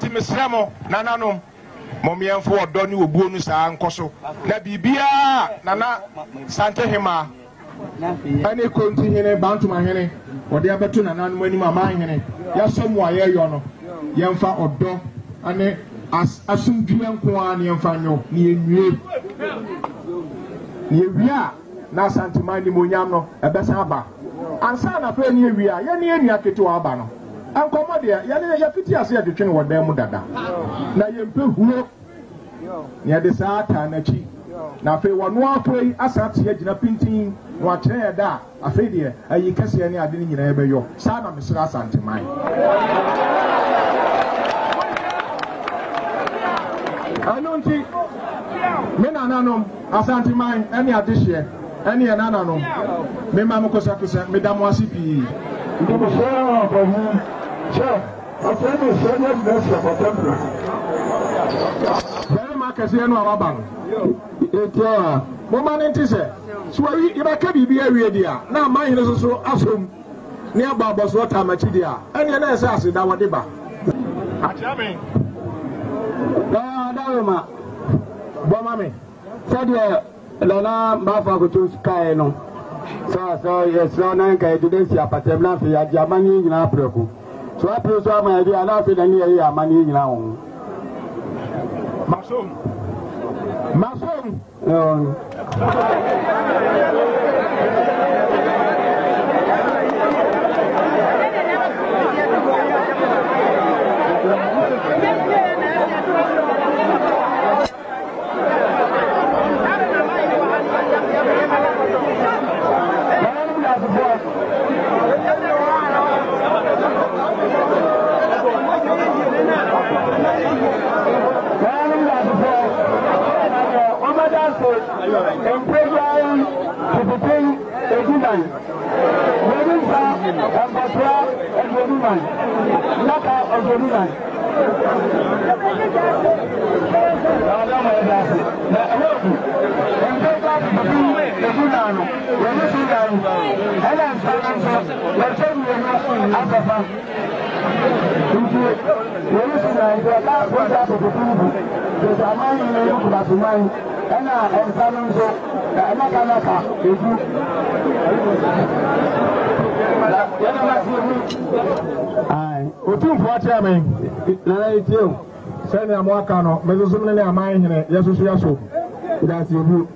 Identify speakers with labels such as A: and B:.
A: enti mesramo nananom momiemfo odo ni obuo nu saa nkoso na bibia nana sante hema ani konti hene bantuma hene ode abeto nananom anim aman ya somu ayeyo no yemfa odo ane asumdua nko a ne yemfa nyo ne enwie ne ewia na santima ni monyam no ebesa aba ansa na pe ne ewia ye ne enua ketewa aba no ankomo de ya fiti ase ya twetwe wo dan mu dada na yempe huo ne de saa ta na chi na fe wono afoi asate ya gina pintin no akyere da afei de ayi kase ne ade ne nyina ebeyo saa na mesra santiman anonti me nananom asantiman ene adehye ene nananom me mamukosa kusa me damo asipi
B: ndimo shara kwa hu cha afanye shara nesa kwa tempra
A: bere makase no awaba no etia mo manenti se so ayi ibaka bibia awie dia na aman ne so asom ne ababo so ta machi dia ene na ese ase da wode ba atiamen
C: Dauma Bomami said Lona Bafa to Sky no. So yes, so Nanka today see a patemna for your Germany in April. So I presume my idea not in any area money now. Masum.
A: Otumfo atiamen
C: na itio
A: sene amwaka no mezusumne ne aman hene yesusu yaso
C: that's you.